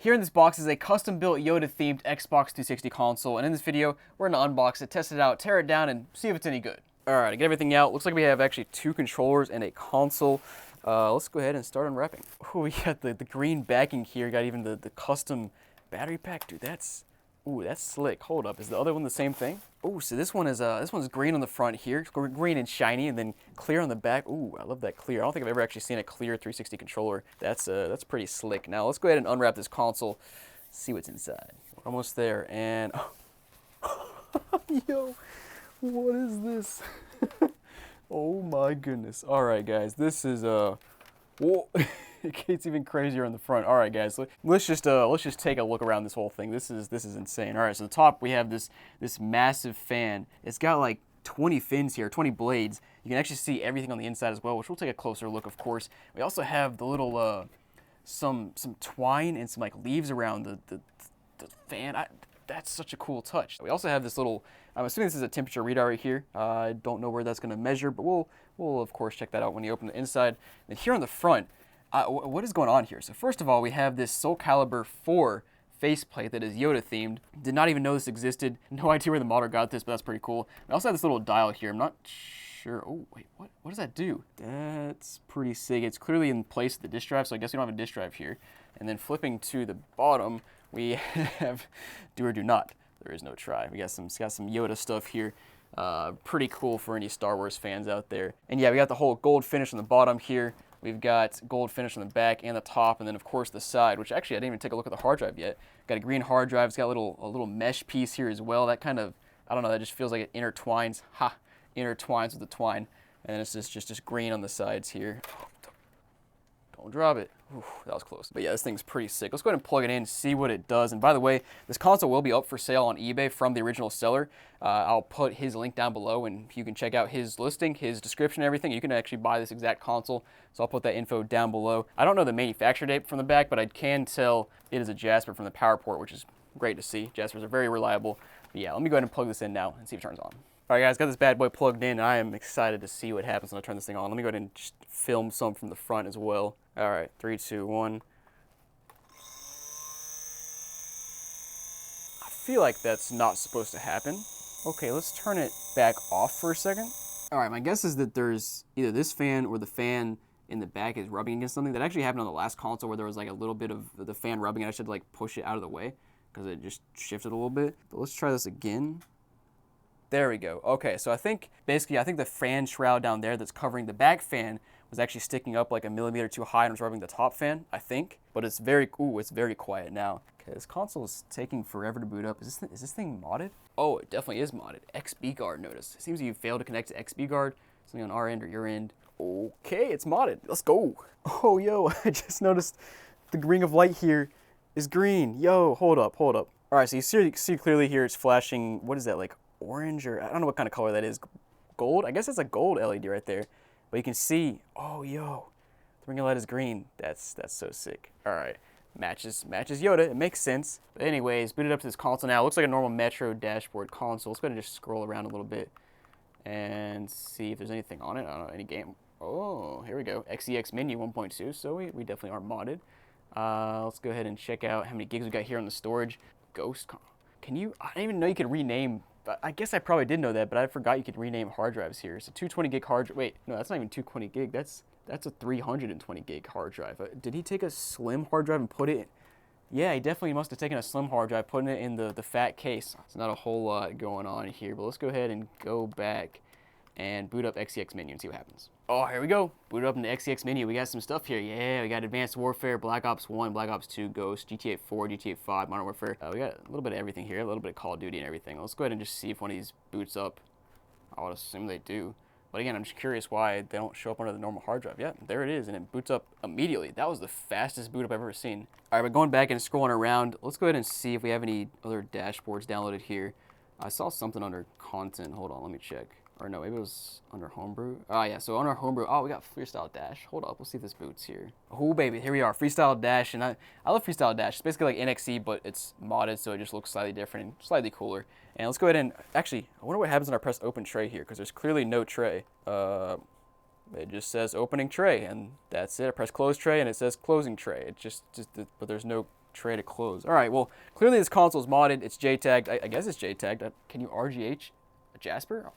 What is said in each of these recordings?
Here in this box is a custom-built Yoda-themed Xbox 360 console, and in this video, we're going to unbox it, test it out, tear it down, and see if it's any good. Alright, to get everything out, looks like we have actually 2 controllers and a console. Let's go ahead and start unwrapping. Oh, we got the green backing here, got even the custom battery pack. Dude, that's slick. Hold up, is the other one the same thing? Oh, so this one's green on the front here, green and shiny, and then clear on the back. Ooh, I love that clear. I don't think I've ever actually seen a clear 360 controller. That's pretty slick. Now let's go ahead and unwrap this console, see what's inside. We're almost there, and yo, what is this? Oh my goodness. All right, guys, this is whoa. It gets even crazier on the front. All right, guys, let's just take a look around this whole thing. This is insane. All right, so the top we have this massive fan. It's got like 20 fins here, 20 blades. You can actually see everything on the inside as well, which we'll take a closer look, of course. We also have the little some twine and some like leaves around the fan. That's such a cool touch. We also have this little, I'm assuming this is a temperature readout right here. I don't know where that's going to measure, but we'll of course check that out when you open the inside. And here on the front, what is going on here? So first of all, we have this Soul Calibur 4 faceplate that is Yoda themed. Did not even know this existed. No idea where the modder got this, but that's pretty cool. We also have this little dial here. I'm not sure. Oh, wait, what does that do? That's pretty sick. It's clearly in place of the disk drive, so I guess we don't have a disk drive here. And then flipping to the bottom, we have do or do not. There is no try. We got some Yoda stuff here. Pretty cool for any Star Wars fans out there. And yeah, we got the whole gold finish on the bottom here. We've got gold finish on the back and the top, and then of course the side, which actually I didn't even take a look at the hard drive yet. Got a green hard drive. It's got a little mesh piece here as well. That kind of, I don't know, that just feels like it intertwines. Intertwines with the twine. And then it's just green on the sides here. Don't drop it. Ooh, that was close. But yeah, this thing's pretty sick. Let's go ahead and plug it in, see what it does. And by the way, this console will be up for sale on eBay from the original seller. I'll put his link down below, and you can check out his listing, his description, everything. You can actually buy this exact console. So I'll put that info down below. I don't know the manufacturer date from the back, but I can tell it is a Jasper from the power port, which is great to see. Jaspers are very reliable. But yeah, let me go ahead and plug this in now and see if it turns on. All right, guys, got this bad boy plugged in, and I am excited to see what happens when I turn this thing on. Let me go ahead and just film some from the front as well. All right, 3, 2, 1. I feel like that's not supposed to happen. Okay, let's turn it back off for a second. All right, my guess is that there's either this fan or the fan in the back is rubbing against something. That actually happened on the last console where there was like a little bit of the fan rubbing, and I should like push it out of the way because it just shifted a little bit. But let's try this again. There we go. Okay, so I think the fan shroud down there that's covering the back fan was actually sticking up like a millimeter too high and was rubbing the top fan, I think. But it's very quiet now. Okay, this console is taking forever to boot up. Is this thing modded? Oh, it definitely is modded. XB guard notice. It seems you failed to connect to XB guard. Something on our end or your end. Okay, it's modded. Let's go. Oh, yo, I just noticed the ring of light here is green. Yo, hold up. All right, so you see clearly here it's flashing, what is that, like orange, or I don't know what kind of color that is. Gold? I guess that's a gold LED right there. But you can see, oh, yo, the ring of light is green. That's so sick. All right, matches Yoda. It makes sense. But anyways, boot it up to this console now. It looks like a normal Metro dashboard console. Let's go ahead and just scroll around a little bit and see if there's anything on it. I don't know, any game. Oh, here we go. XEX menu 1.2, so we definitely aren't modded. Let's go ahead and check out how many gigs we got here on the storage. Ghost, can you, I didn't even know you could rename, I guess I probably did know that, but I forgot you could rename hard drives here. So 220 gig hard drive, wait, no, that's not even 220 gig, that's a 320 gig hard drive. Did he take a slim hard drive and put it in? Yeah, he definitely must have taken a slim hard drive, putting it in the fat case. It's not a whole lot going on here, but let's go ahead and go back and boot up XEX menu and see what happens. Oh, here we go. Boot up in the XEX menu. We got some stuff here. Yeah, we got Advanced Warfare, Black Ops 1, Black Ops 2, Ghost, GTA 4, GTA 5, Modern Warfare. We got a little bit of everything here, a little bit of Call of Duty and everything. Let's go ahead and just see if one of these boots up. I would assume they do. But again, I'm just curious why they don't show up under the normal hard drive. Yeah, there it is, and it boots up immediately. That was the fastest boot up I've ever seen. All right, but going back and scrolling around, let's go ahead and see if we have any other dashboards downloaded here. I saw something under content. Hold on, let me check. Or no, maybe it was under Homebrew. Oh, yeah, so under Homebrew, oh, we got Freestyle Dash. Hold up, we'll see if this boots here. Oh, baby, here we are, Freestyle Dash, and I love Freestyle Dash. It's basically like NXE, but it's modded, so it just looks slightly different and slightly cooler. And let's go ahead and, actually, I wonder what happens when I press open tray here, because there's clearly no tray. It just says opening tray, and that's it. I press close tray, and it says closing tray. It just but there's no tray to close. All right, well, clearly this console is modded. It's JTagged. I guess it's JTagged. Can you RGH a Jasper?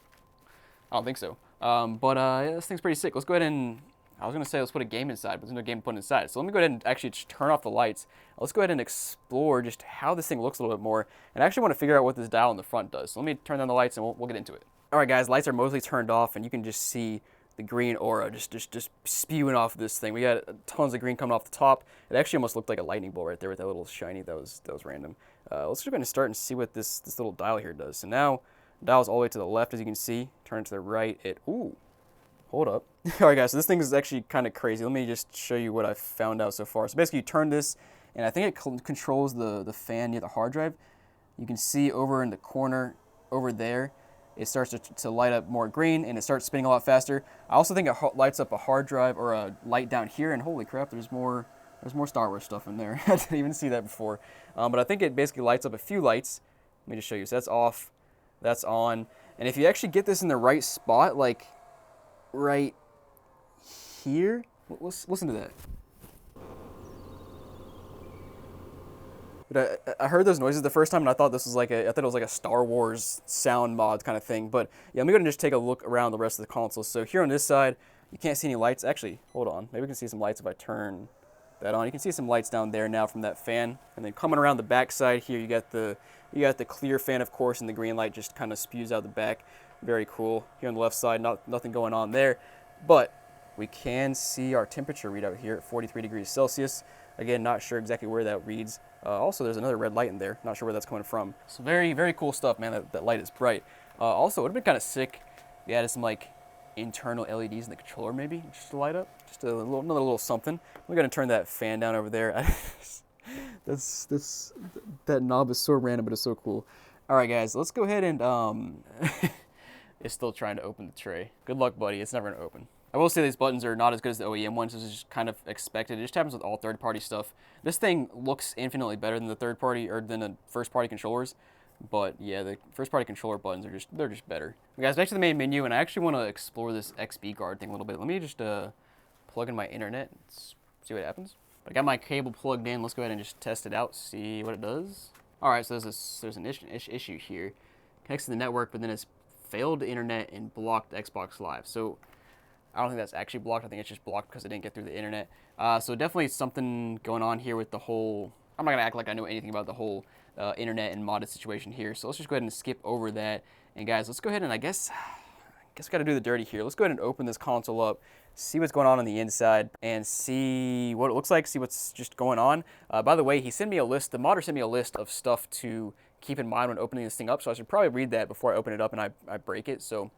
I don't think so. Yeah, this thing's pretty sick. Let's go ahead and, I was going to say let's put a game inside, but there's no game to put inside. So let me go ahead and actually just turn off the lights. Let's go ahead and explore just how this thing looks a little bit more. And I actually want to figure out what this dial in the front does. So let me turn down the lights and we'll get into it. All right, guys, lights are mostly turned off, and you can just see the green aura just spewing off of this thing. We got tons of green coming off the top. It actually almost looked like a lightning bolt right there with that little shiny. That was random. Let's just go ahead and start and see what this little dial here does. So now, dial's all the way to the left, as you can see. Turn it to the right. Ooh, hold up. All right, guys, so this thing is actually kind of crazy. Let me just show you what I've found out so far. So basically, you turn this, and I think it controls the fan near the hard drive. You can see over in the corner over there, it starts to light up more green, and it starts spinning a lot faster. I also think it lights up a hard drive or a light down here, and holy crap, there's more Star Wars stuff in there. I didn't even see that before. But I think it basically lights up a few lights. Let me just show you. So that's off, that's on. And if you actually get this in the right spot, like right here, listen to that. But I heard those noises the first time, and I thought this was I thought it was like a Star Wars sound mod kind of thing. But yeah, let me go ahead and just take a look around the rest of the console. So here on this side, you can't see any lights. Actually, hold on. Maybe we can see some lights if I turn that on. You can see some lights down there now from that fan. And then coming around the back side here, you got the clear fan, of course, and the green light just kind of spews out the back. Very cool. Here on the left side, nothing going on there. But we can see our temperature readout here at 43 degrees Celsius. Again, not sure exactly where that reads. Also, there's another red light in there. Not sure where that's coming from. So very, very cool stuff, man. That light is bright. Also, it would have been kind of sick if they added some internal LEDs in the controller, maybe, just to light up. Just another little something. We're gonna turn that fan down over there. That knob is so random, but it's so cool. All right, guys, let's go ahead and it's still trying to open the tray. Good luck, buddy. It's never gonna open. I will say these buttons are not as good as the OEM ones. This is just kind of expected. It just happens with all third-party stuff. This thing looks infinitely better than the third-party or than the first-party controllers. But yeah, the first-party controller buttons are just better. Guys, back to the main menu, and I actually want to explore this XB guard thing a little bit. Let me just plug in my internet and see what happens. I got my cable plugged in. Let's go ahead and just test it out, see what it does. All right, so there's an issue here. Connects to the network, but then it's failed the internet and blocked Xbox Live. So I don't think that's actually blocked. I think it's just blocked because it didn't get through the internet. So definitely something going on here with the whole, I'm not going to act like I know anything about the whole internet and modded situation here. So let's just go ahead and skip over that. And guys, let's go ahead and I guess we got to do the dirty here. Let's go ahead and open this console up, see what's going on the inside, and see what it looks like, see what's just going on. By the way, he sent me a list, the modder sent me a list of stuff to keep in mind when opening this thing up. So I should probably read that before I open it up and I break it. So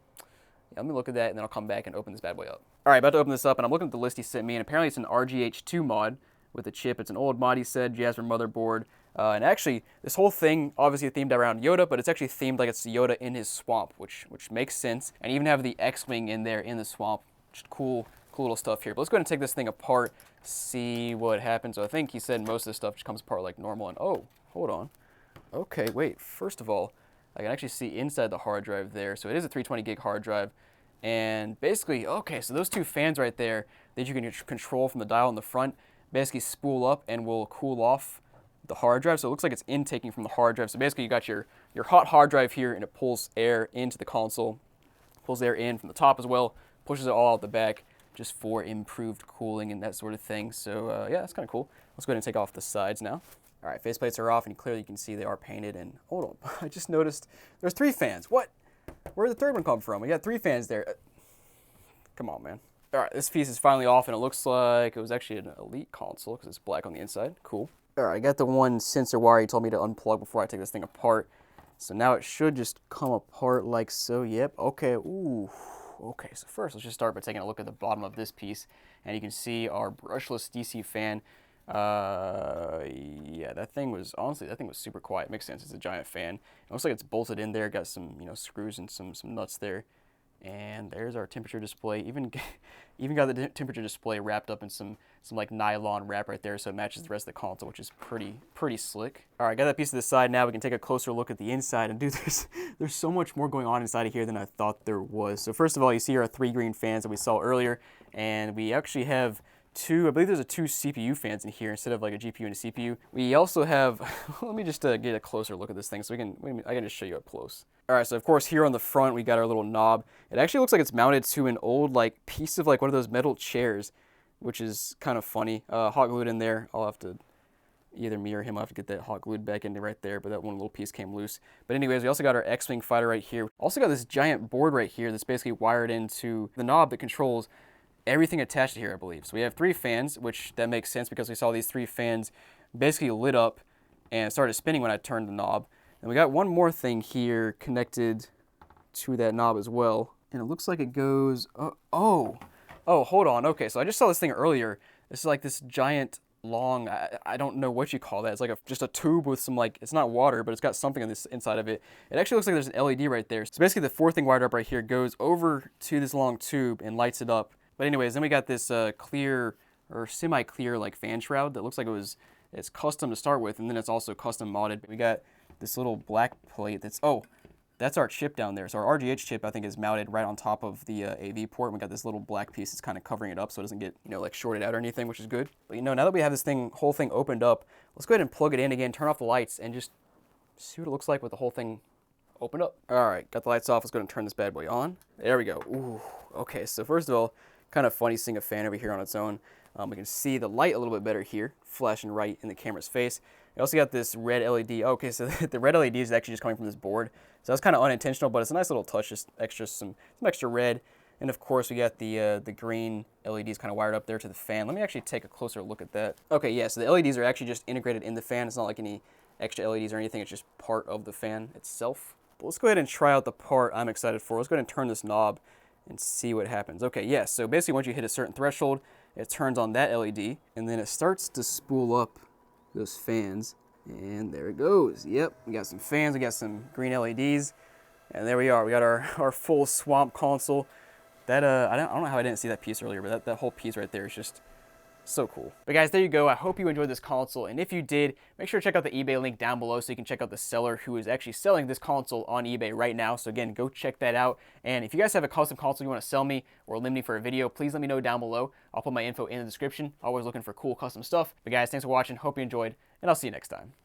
yeah, let me look at that, and then I'll come back and open this bad boy up. All right, about to open this up, and I'm looking at the list he sent me, and apparently it's an RGH2 mod with a chip. It's an old mod, he said, Jasper motherboard. And actually, this whole thing obviously themed around Yoda, but it's actually themed like it's Yoda in his swamp, which makes sense. And even have the X-Wing in there in the swamp. Just cool little stuff here. But let's go ahead and take this thing apart, see what happens. So I think he said most of this stuff just comes apart like normal. And oh, hold on. Okay, wait. First of all, I can actually see inside the hard drive there. So it is a 320 gig hard drive. And basically, okay, so those two fans right there that you can control from the dial in the front basically spool up and will cool off the hard drive. So it looks like it's intaking from the hard drive. So basically you got your hot hard drive here, and it pulls air into the console, pulls air in from the top as well, pushes it all out the back just for improved cooling and that sort of thing. So yeah, that's kind of cool. Let's go ahead and take off the sides now. All right, faceplates are off, and clearly you can see they are painted. And hold on, I just noticed there's 3 fans. What? Where did the third one come from? We got 3 fans there. Come on, man. All right, this piece is finally off, and it looks like it was actually an Elite console because it's black on the inside. Cool. All right, I got the one sensor wire he told me to unplug before I take this thing apart. So now it should just come apart like so. Yep. Okay. Ooh. Okay. So first, let's just start by taking a look at the bottom of this piece, and you can see our brushless DC fan. Yeah, that thing was super quiet. Makes sense. It's a giant fan. It looks like it's bolted in there. Got some screws and some nuts there. And there's our temperature display. Even got the temperature display wrapped up in some like nylon wrap right there, so it matches the rest of the console, which is pretty slick. All right, got that piece to the side. Now we can take a closer look at the inside, and dude, there's so much more going on inside of here than I thought there was. So first of all, you see our 3 green fans that we saw earlier, and we actually have I believe there's two CPU fans in here instead of like a GPU and a CPU. We also have, let me just get a closer look at this thing so I can just show you up close. All right, so of course here on the front we got our little knob. It actually looks like it's mounted to an old like piece of like one of those metal chairs, which is kind of funny. Hot glued in there. I'll have to, either me or him, I'll have to get that hot glued back into right there, but that one little piece came loose. But anyways, we also got our X-Wing fighter right here. Also got this giant board right here that's basically wired into the knob that controls everything attached to here, I believe. So we have 3 fans, which that makes sense because we saw these 3 fans basically lit up and started spinning when I turned the knob. And we got one more thing here connected to that knob as well. And it looks like it goes, oh, hold on. Okay, so I just saw this thing earlier. This is like this giant long, I don't know what you call that. It's like just a tube with some like, it's not water, but it's got something on this inside of it. It actually looks like there's an LED right there. So basically the 4th thing wired up right here goes over to this long tube and lights it up. But anyways, then we got this clear or semi-clear like fan shroud that looks like it's custom to start with, and then it's also custom modded. We got this little black plate that's our chip down there. So our RGH chip I think is mounted right on top of the AV port. We got this little black piece that's kind of covering it up so it doesn't get, you know, like shorted out or anything, which is good. But you know, now that we have this whole thing opened up, let's go ahead and plug it in again, turn off the lights, and just see what it looks like with the whole thing opened up. All right, got the lights off. Let's go ahead and turn this bad boy on. There we go. Ooh, okay, so first of all, kind of funny seeing a fan over here on its own. We can see the light a little bit better here, flashing right in the camera's face. We also got this red LED. Okay, so the red LED is actually just coming from this board. So that's kind of unintentional, but it's a nice little touch, just some extra red. And of course, we got the green LEDs kind of wired up there to the fan. Let me actually take a closer look at that. Okay, yeah, so the LEDs are actually just integrated in the fan. It's not like any extra LEDs or anything. It's just part of the fan itself. But let's go ahead and try out the part I'm excited for. Let's go ahead and turn this knob and see what happens. Okay, yeah, so basically once you hit a certain threshold, it turns on that LED, and then it starts to spool up those fans, and there it goes. Yep, we got some fans, we got some green LEDs, and there we are. We got our full swamp console. That, I don't know how I didn't see that piece earlier, but that whole piece right there is just so cool. But guys, there you go. I hope you enjoyed this console, and if you did, make sure to check out the eBay link down below so you can check out the seller who is actually selling this console on eBay right now. So again, go check that out. And if you guys have a custom console you want to sell me or lend me for a video, please let me know down below. I'll put my info in the description. Always looking for cool custom stuff. But guys, thanks for watching. Hope you enjoyed, and I'll see you next time.